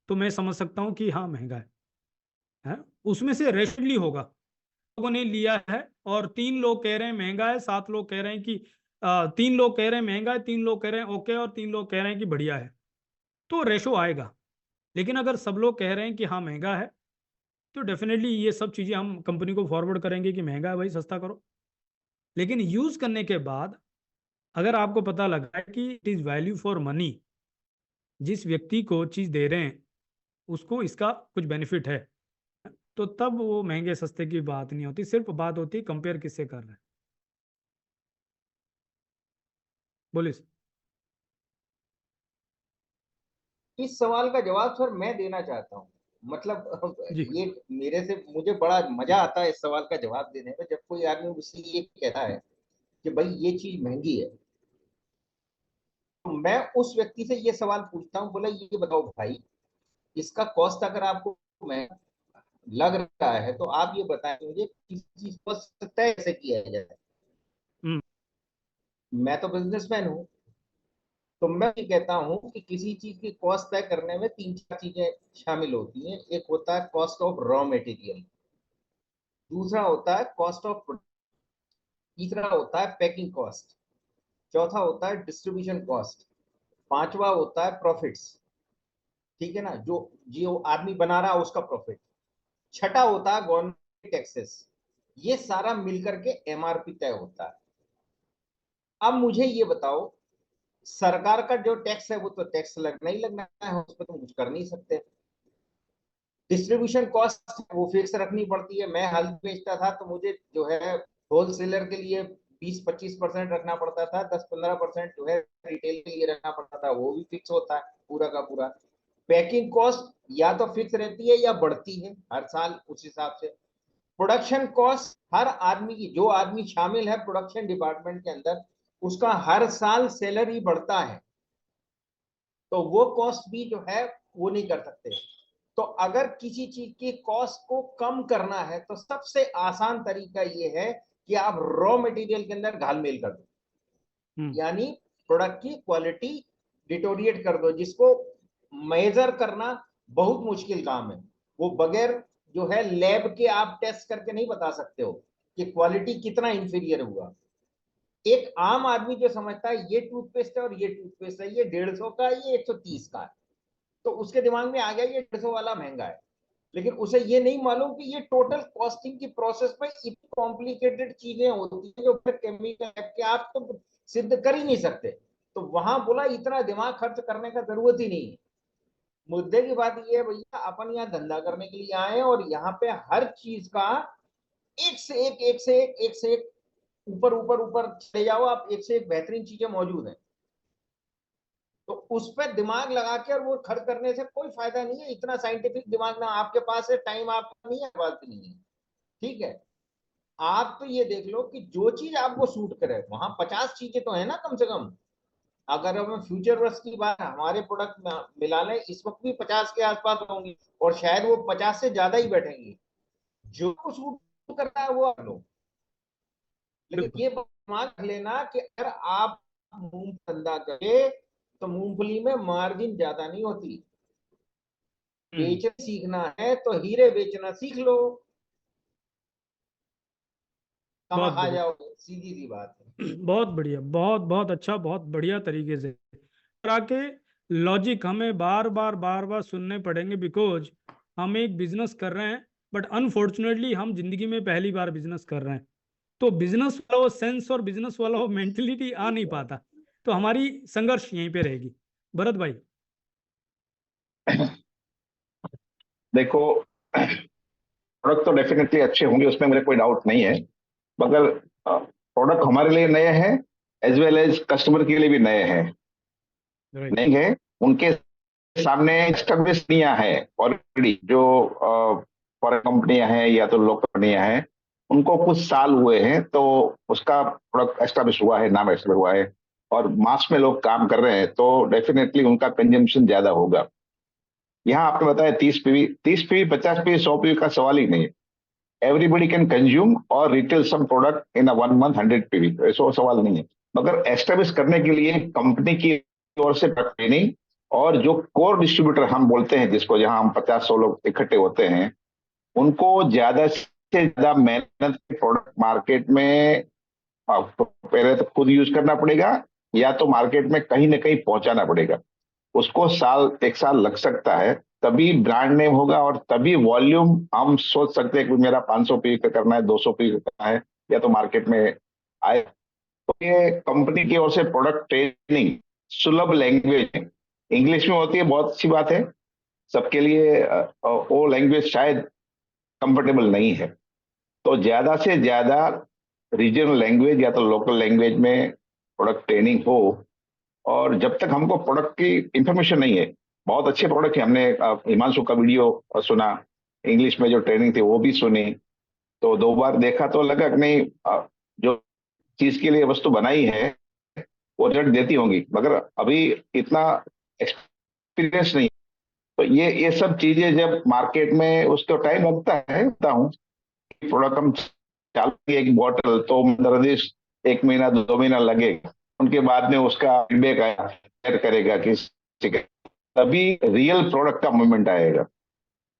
तो मैं समझ सकता हूं कि हाँ महंगा है? उसमें से रेशनली होगा। लोगों ने लिया है और 3 लोग कह रहे हैं महंगा है, 7 लोग कह रहे हैं कि 3 लोग कह रहे हैं महंगा है, 3 लोग कह रहे हैं ओके, और 3 लोग कह रहे हैं कि बढ़िया है, तो रेशो आएगा। लेकिन अगर सब लोग कह रहे हैं कि हाँ महंगा है, तो डेफिनेटली ये सब चीजें हम कंपनी को फॉरवर्ड करेंगे कि महंगा है भाई, सस्ता करो। लेकिन यूज करने के बाद अगर आपको पता लगा है कि it is value for money, जिस व्यक्ति को चीज दे रहे हैं उसको इसका कुछ बेनिफिट है, तो तब वो महंगे सस्ते की बात नहीं होती, सिर्फ बात होती है कंपेयर किससे कर रहे हैं। बोलिए सर। इस सवाल का जवाब सर मैं देना चाहता हूँ, मतलब जी। ये मेरे से, मुझे बड़ा मजा आता है इस सवाल का जवाब देने में, जब कोई आदमी मुझसे ये कहता है कि भाई ये चीज महंगी है, तो मैं उस व्यक्ति से ये सवाल पूछता हूँ, बोला ये बताओ भाई, इसका कॉस्ट अगर आपको महंगा लग रहा है तो आप ये बताएं मुझे, किस चीज को तय कैसे किया जाए। हम्म। मैं तो बिजनेसमैन हूँ, तो मैं ये कहता हूँ कि किसी चीज की कॉस्ट तय करने में 3-4 चीजें शामिल होती हैं। एक होता है कॉस्ट ऑफ रॉ मटेरियल, दूसरा होता है कॉस्ट ऑफ, तीसरा होता है पैकिंग कॉस्ट, चौथा होता है डिस्ट्रीब्यूशन कॉस्ट, पांचवा होता है प्रॉफिट्स, ठीक है ना, जो जो आदमी बना रहा है उसका प्रॉफिट, छठा होता है गवर्नमेंट टैक्सेस। ये सारा मिलकर के एमआरपी तय होता है। अब मुझे ये बताओ, सरकार का जो टैक्स है वो तो टैक्स लगना ही लगना है, उस पर तुम कुछ कर नहीं सकते। डिस्ट्रीब्यूशन कॉस्ट वो फिक्स रखनी पड़ती है। मैं हल बेचता था तो मुझे जो है होलसेलर के लिए 20-25% रखना पड़ता था, 10-15% जो है रिटेल के लिए रखना पड़ता था, वो भी फिक्स होता है पूरा का पूरा। पैकिंग कॉस्ट या तो फिक्स रहती है या बढ़ती है हर साल उस हिसाब से। प्रोडक्शन कॉस्ट हर आदमी की, जो आदमी शामिल है प्रोडक्शन डिपार्टमेंट के अंदर, उसका हर साल सैलरी बढ़ता है, तो वो कॉस्ट भी जो है वो नहीं कर सकते। तो अगर किसी चीज की कॉस्ट को कम करना है तो सबसे आसान तरीका ये है कि आप रॉ मटेरियल के अंदर घालमेल कर दो, यानी प्रोडक्ट की क्वालिटी डिटोरिएट कर दो, जिसको मेजर करना बहुत मुश्किल काम है। वो बगैर जो है लैब के आप टेस्ट करके नहीं बता सकते हो कि क्वालिटी कितना इंफीरियर हुआ। एक आम आदमी जो समझता है ये टूथपेस्ट है और ये टूथपेस्ट है, ये 150 का है, ये 130 का है, तो उसके दिमाग में आ गया ये 150 वाला महंगा है, लेकिन उसे ये नहीं मालूम कि ये टोटल कॉस्टिंग की प्रोसेस में इतनी कॉम्प्लिकेटेड चीजें होती हैं जो फिर केमिकल लैब के आप तो सिद्ध कर ही नहीं सकते। तो वहां बोला इतना दिमाग खर्च करने का जरूरत ही नहीं है। मुद्दे की बात ये है भैया, अपन यहाँ धंधा करने के लिए आए हैं और यहाँ पे हर चीज का एक से एक, एक से एक, एक से एक ऊपर ऊपर ऊपर चले जाओ आप, एक से एक बेहतरीन चीजें मौजूद हैं। तो उस पर दिमाग लगा के और वो खर्च करने से कोई फायदा नहीं है। इतना साइंटिफिक दिमाग ना आपके पास है, टाइम आपका नहीं है, बात नहीं है, ठीक है। आप तो ये देख लो कि जो चीज आपको सूट करे, वहां 50 चीजें तो है ना कम से कम। अगर हम फ्यूचर वर्स की बात हमारे प्रोडक्ट में मिला लें, इस वक्त भी 50 के आसपास होंगी और शायद वो 50 से ज्यादा ही बैठेंगी। जो सूट करता है वो आप लो, लेकिन ये दिमाग रख लेना कि अगर आप मूंगफली धंधा करें तो मूंगफली में मार्जिन ज्यादा नहीं होती। बेचना सीखना है तो हीरे बेचना सीख लो, कमा बहुत खा बढ़िया, जाओगे, सीधी सी बात है। बहुत बढ़िया, बहुत बहुत अच्छा, बहुत बढ़िया तरीके से आके लॉजिक हमें बार बार सुनने पड़ेंगे, बिकॉज हम एक बिजनेस कर रहे हैं, बट अनफॉर्चुनेटली हम जिंदगी में पहली बार बिजनेस कर रहे हैं, तो बिजनेस वाला वो सेंस और बिजनेस वाला वो मेंटेलिटी आ नहीं पाता, तो हमारी संघर्ष यहीं पे रहेगी। भरत भाई। देखो, प्रोडक्ट तो डेफिनेटली अच्छे होंगे, उसमें मेरे कोई डाउट नहीं है, मगर प्रोडक्ट हमारे लिए नए हैं एज वेल एज कस्टमर के लिए भी नए हैं। नहीं है, उनके सामने एस्टेब्लिश कंपनियां हैं ऑलरेडी, जो फॉरेन कंपनियां हैं या तो लोकल कंपनियां हैं, उनको कुछ साल हुए हैं, तो उसका प्रोडक्ट एस्टेब्लिश हुआ है, नाम एस्टेब्लिश हुआ है और मास में लोग काम कर रहे हैं, तो डेफिनेटली उनका कंजम्पशन ज्यादा होगा। यहाँ आपने बताया 30 पीवी, 30 पीवी, 50 पीवी, 100 पीवी का सवाल ही नहीं है। एवरीबडी कैन कंज्यूम और retail some product in 1 month 100 PV, ऐसा सवाल नहीं है। मगर एस्टेब्लिश करने के लिए कंपनी की ओर से ट्रेनिंग और जो कोर डिस्ट्रीब्यूटर हम बोलते हैं, जिसको जहां हम 50-100 लोग इकट्ठे होते हैं, उनको ज्यादा से ज्यादा मेहनत प्रोडक्ट मार्केट में पहले तो खुद यूज करना पड़ेगा, या तो मार्केट में कहीं ना कहीं पहुंचाना पड़ेगा। उसको एक साल लग सकता है, तभी ब्रांड नेम होगा और तभी वॉल्यूम हम सोच सकते हैं कि मेरा 500 पी का करना है, 200 पी का करना है, या तो मार्केट में आए। तो ये कंपनी की ओर से प्रोडक्ट ट्रेनिंग सुलभ लैंग्वेज है, इंग्लिश में होती है, बहुत अच्छी बात है, सबके लिए वो लैंग्वेज शायद कंफर्टेबल नहीं है। तो ज्यादा से ज्यादा रीजनल लैंग्वेज या तो लोकल लैंग्वेज में प्रोडक्ट ट्रेनिंग हो। और जब तक हमको प्रोडक्ट की इंफॉर्मेशन नहीं है, बहुत अच्छे प्रोडक्ट है, हमने हिमांशु का वीडियो सुना, इंग्लिश में जो ट्रेनिंग थी वो भी सुनी, तो 2 बार देखा तो लगा कि नहीं, जो चीज के लिए वस्तु बनाई है वो रिजल्ट देती होंगी, मगर अभी इतना एक्सपीरियंस नहीं। तो ये सब चीजें जब मार्केट में, उसको टाइम लगता है, बताता हूँ, प्रोडक्ट हम चालू एक बॉटल तो निर्देश 1 महीना 2 महीना लगेगा, उनके बाद में उसका फीडबैक आया, शेयर करेगा कि तभी रियल प्रोडक्ट का मूवमेंट आएगा।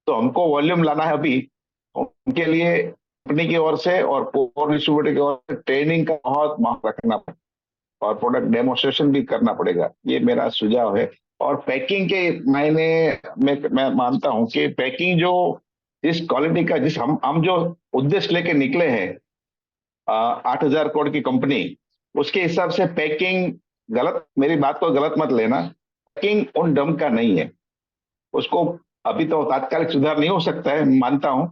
तो हमको वॉल्यूम लाना है अभी, उनके लिए कंपनी की ओर से और कोर डिस्ट्रीब्यूटर की ओर से ट्रेनिंग का बहुत माहौल रखना पड़ेगा और प्रोडक्ट डेमोन्स्ट्रेशन भी करना पड़ेगा, ये मेरा सुझाव है। और पैकिंग के मायने में मैं मानता हूं कि पैकिंग जो जिस क्वालिटी का, जिस हम जो उद्देश्य लेके निकले हैं, 8,000 करोड़ की कंपनी, उसके हिसाब से पैकिंग गलत, मेरी बात को गलत मत लेना, पैकिंग उन ढंग का नहीं है। उसको अभी तो तात्कालिक सुधार नहीं हो सकता है, मानता हूं,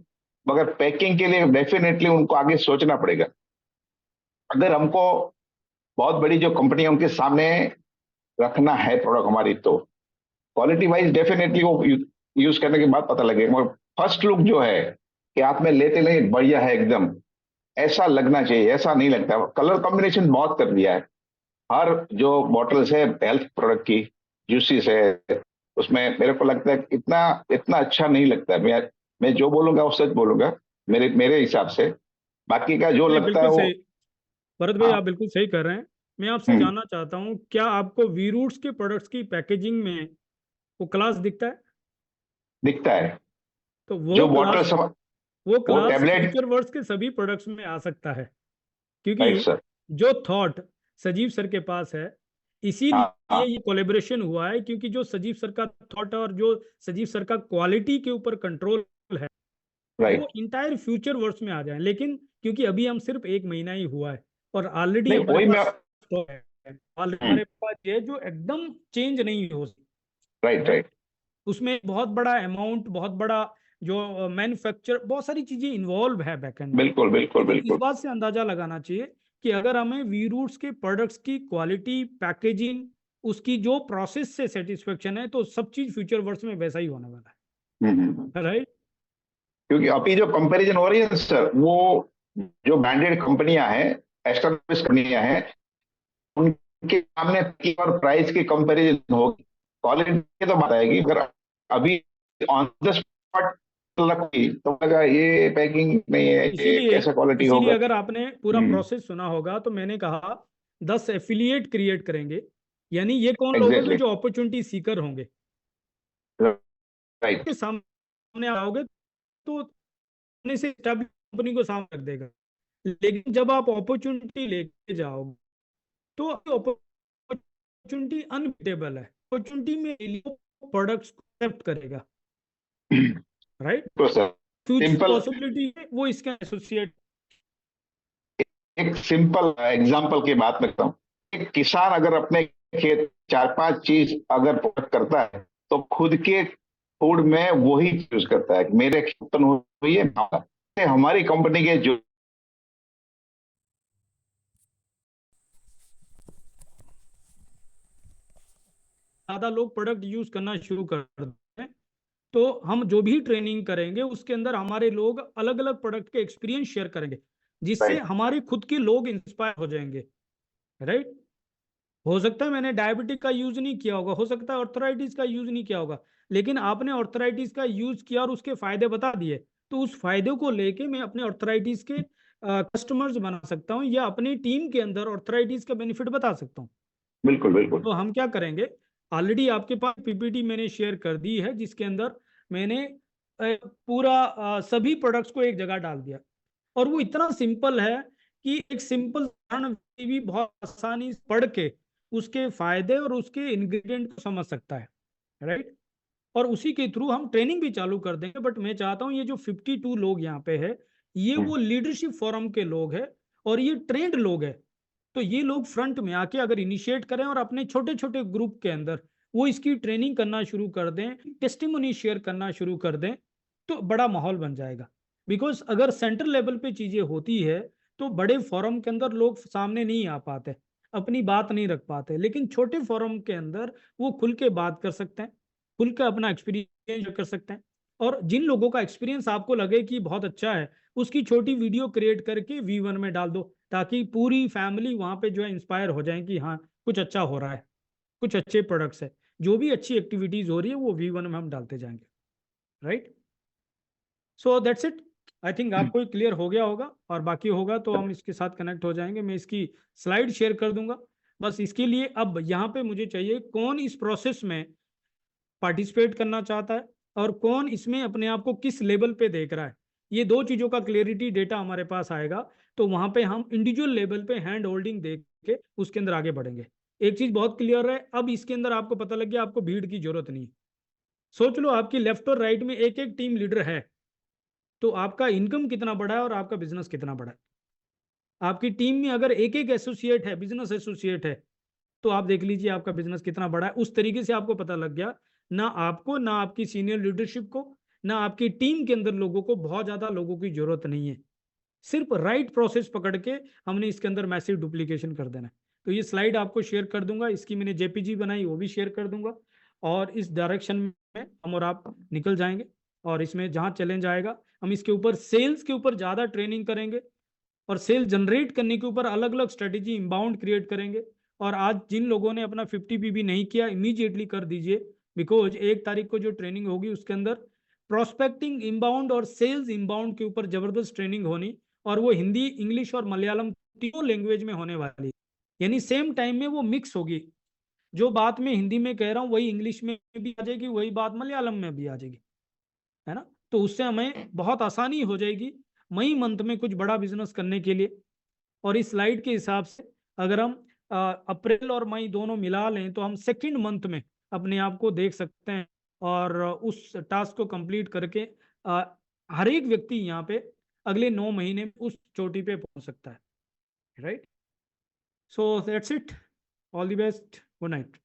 मगर पैकिंग के लिए डेफिनेटली उनको आगे सोचना पड़ेगा। अगर हमको बहुत बड़ी जो कंपनी है उनके सामने रखना है प्रोडक्ट हमारी, तो क्वालिटी वाइज डेफिनेटली वो यूज करने के बाद पता लगेगा। फर्स्ट लुक जो है कि हाथ में लेते नहीं बढ़िया है एकदम, ऐसा लगना चाहिए। ऐसा नहीं लगता। कलर कॉम्बिनेशन बहुत कर दिया है। हर जो बॉटल्स है हेल्थ प्रोडक्ट की, जूसेस है, उसमें मेरे को लगता है इतना इतना अच्छा नहीं लगता है। मैं जो बोलूंगा वो सच बोलूंगा मेरे मेरे हिसाब से। बाकी का जो नहीं, लगता है बिल्कुल वो। सही भरत भाई, हाँ। आप बिल्कुल सही कर रहे हैं। मैं आपसे हम्म, जानना चाहता हूँ, क्या आपको वी रूट्स के प्रोडक्ट्स की पैकेजिंग में वो क्लास दिखता है? दिखता है। तो जो बॉटल वो वो क्लास टेबलेट। फ्यूचर वर्ड्स के सभी प्रोडक्ट्स में आ सकता है, क्योंकि राइट सर। जो थॉट सजीव सर के पास है, हाँ इसीलिए हाँ। ये कोलेबोरेशन हुआ है, क्योंकि जो सजीव सर का थॉट और जो सजीव सर का क्वालिटी के ऊपर कंट्रोल है, वो राइट। इंटायर फ्यूचर वर्ड्स में आ जाए। लेकिन क्योंकि अभी हम सिर्फ 1 महीना ही हुआ है और ऑलरेडी नहीं हमारे वही मैं। पास स्टॉक है, ऑलरेडी हम्म, हमारे पास ये जो एकदम चेंज नहीं हो राइट सकता, राइट। उसमें बहुत बड़ा अमाउंट, बहुत बड़ा जो मैन्युफैक्चर, बहुत सारी चीजें इन्वॉल्व है बैकएंड में। बिल्कुल बिल्कुल लेकिन इस बिल्कुल। बात से अंदाजा लगाना चाहिए कि अगर हमें वी रूट्स के प्रोडक्ट्स की क्वालिटी, पैकेजिंग, उसकी जो प्रोसेस से सेटिस्फेक्शन है, तो सब चीज फ्यूचर वर्ड्स में वैसा ही होने वाला हम्म। है, राइट? क्योंकि अभी जो कंपैरिजन हो रही है सर, वो जो ब्रांडेड कंपनियां हैं, एस्टेब्लिश कंपनियां हैं, उनके सामने की और प्राइस की कंपैरिजन होगी, क्वालिटी की तो बात आएगी। अगर अभी ऑन द स्पॉट लगी तो लगा ये पैकिंग नहीं है, ये इसीलिए कैसा क्वालिटी इसीलिए होगा। अगर आपने पूरा हम्म, प्रोसेस सुना होगा, तो मैंने कहा 10 एफिलिएट क्रिएट करेंगे। यानी ये कौन लोग होंगे? एग्जैक्टली। जो अपॉर्चुनिटी सीकर होंगे, राइट। के सामने आओगे तो अपने से कंपनी को सामने रख देगा। लेकिन जब आप अपॉर्चुनिटी लेके जाओगे, तो अपॉर्चुनिटी अनबिटेबल है। अपॉर्चुनिटी में प्रोडक्ट्स को एक्सेप्ट करेगा, राइट? तो सर फ्यूचर सिंपल, पॉसिबिलिटी है वो इसके एसोसिएट। एक सिंपल एग्जांपल की बात करता हूँ। एक किसान अगर अपने खेत 4-5 चीज अगर प्रोडक्ट करता है, तो खुद के फूड में वही यूज करता है। मेरे खेत में हुई है, हमारी कंपनी के जो ज्यादा लोग प्रोडक्ट यूज करना शुरू कर दें, तो हम जो भी ट्रेनिंग करेंगे उसके अंदर हमारे लोग अलग अलग प्रोडक्ट के एक्सपीरियंस शेयर करेंगे, जिससे राइट हमारे खुद के लोग इंस्पायर हो जाएंगे, राइट? हो सकता है मैंने डायबिटिक का यूज नहीं किया होगा, हो सकता है ऑर्थराइटिस का यूज नहीं किया होगा, लेकिन आपने ऑर्थराइटिस का यूज किया और उसके फायदे बता दिए, तो उस फायदे को लेके मैं अपने ऑर्थराइटिस के कस्टमर्स बना सकता हूँ, या अपनी टीम के अंदर ऑर्थराइटिस का बेनिफिट बता सकता हूँ। बिल्कुल बिल्कुल। तो हम क्या करेंगे, ऑलरेडी आपके पास पीपीटी मैंने शेयर कर दी है, जिसके अंदर मैंने पूरा सभी प्रोडक्ट्स को एक जगह डाल दिया। और वो इतना सिंपल है कि एक सिंपल उदाहरण भी बहुत आसानी से पढ़ के उसके फायदे और उसके इंग्रेडिएंट को समझ सकता है, राइट? और उसी के थ्रू हम ट्रेनिंग भी चालू कर देंगे। बट मैं चाहता हूँ ये जो 52 लोग यहाँ पे है, ये वो लीडरशिप फोरम के लोग हैं और ये ट्रेंड लोग हैं। तो ये लोग फ्रंट में आके अगर इनिशिएट करें और अपने छोटे छोटे ग्रुप के अंदर वो इसकी ट्रेनिंग करना शुरू कर दें, टेस्टिमोनी शेयर करना शुरू कर दें, तो बड़ा माहौल बन जाएगा। बिकॉज अगर सेंट्रल लेवल पे चीजें होती है, तो बड़े फोरम के अंदर लोग सामने नहीं आ पाते, अपनी बात नहीं रख पाते। लेकिन छोटे फोरम के अंदर वो खुल के बात कर सकते हैं, खुल के अपना एक्सपीरियंस कर सकते हैं। और जिन लोगों का एक्सपीरियंस आपको लगे कि बहुत अच्छा है, उसकी छोटी वीडियो क्रिएट करके V1 में डाल दो, ताकि पूरी फैमिली वहां पे जो है इंस्पायर हो जाए कि हाँ कुछ अच्छा हो रहा है, कुछ अच्छे प्रोडक्ट्स है, जो भी अच्छी एक्टिविटीज हो रही है वो V1 में हम डालते जाएंगे, right? So that's it. I think आपको क्लियर हो गया होगा, और बाकी होगा तो हम इसके साथ कनेक्ट हो जाएंगे। मैं इसकी स्लाइड शेयर कर दूंगा। बस इसके लिए अब यहाँ पे मुझे चाहिए कौन इस प्रोसेस में पार्टिसिपेट करना चाहता है और कौन इसमें अपने आप को किस लेवल पे देख रहा है। ये दो चीज़ों का क्लियरिटी डेटा हमारे पास आएगा, तो वहां पे हम इंडिविजुअल लेवल पे हैंड होल्डिंग देख के उसके अंदर आगे बढ़ेंगे। एक चीज बहुत क्लियर है, अब इसके अंदर आपको पता लग गया आपको भीड़ की जरूरत नहीं है। सोच लो आपकी लेफ्ट और राइट में एक एक टीम लीडर है, तो आपका इनकम कितना बड़ा है और आपका बिजनेस कितना बड़ा है। आपकी टीम में अगर एक एक एसोसिएट है, बिजनेस एसोसिएट है, तो आप देख लीजिए आपका बिजनेस कितना बड़ा है। उस तरीके से आपको पता लग गया, ना आपको, ना आपकी सीनियर लीडरशिप को, ना आपकी टीम के अंदर लोगों को बहुत ज्यादा लोगों की जरूरत नहीं है। सिर्फ राइट प्रोसेस पकड़ के हमने इसके अंदर मैसिव डुप्लीकेशन कर देना है। तो ये स्लाइड आपको शेयर कर दूंगा, इसकी मैंने जेपीजी बनाई वो भी शेयर कर दूंगा, और इस डायरेक्शन में हम और आप निकल जाएंगे। और इसमें जहां चैलेंज आएगा हम इसके ऊपर सेल्स के ऊपर ज़्यादा ट्रेनिंग करेंगे और सेल जनरेट करने के ऊपर अलग अलग स्ट्रेटेजी इंबाउंड क्रिएट करेंगे। और आज जिन लोगों ने अपना 50 पीबी नहीं किया इमीडिएटली कर दीजिए, बिकॉज 1 तारीख को जो ट्रेनिंग होगी उसके अंदर प्रोस्पेक्टिंग इंबाउंड और सेल्स इंबाउंड के ऊपर जबरदस्त ट्रेनिंग होनी, और वो हिंदी, इंग्लिश और मलयालम तीनों लैंग्वेज में होने वाली, यानी सेम टाइम में वो मिक्स होगी। जो बात मैं हिंदी में कह रहा हूँ वही इंग्लिश में भी आ जाएगी, वही बात मलयालम में भी आ जाएगी, है ना। तो उससे हमें बहुत आसानी हो जाएगी मई मंथ में कुछ बड़ा बिजनेस करने के लिए। और इस स्लाइड के हिसाब से अगर हम अप्रैल और मई दोनों मिला लें तो हम सेकंड मंथ में अपने आप को देख सकते हैं, और उस टास्क को कंप्लीट करके हर एक व्यक्ति यहाँ पे अगले 9 महीने उस चोटी पे पहुंच सकता है, right. So that's it, all the best, good night.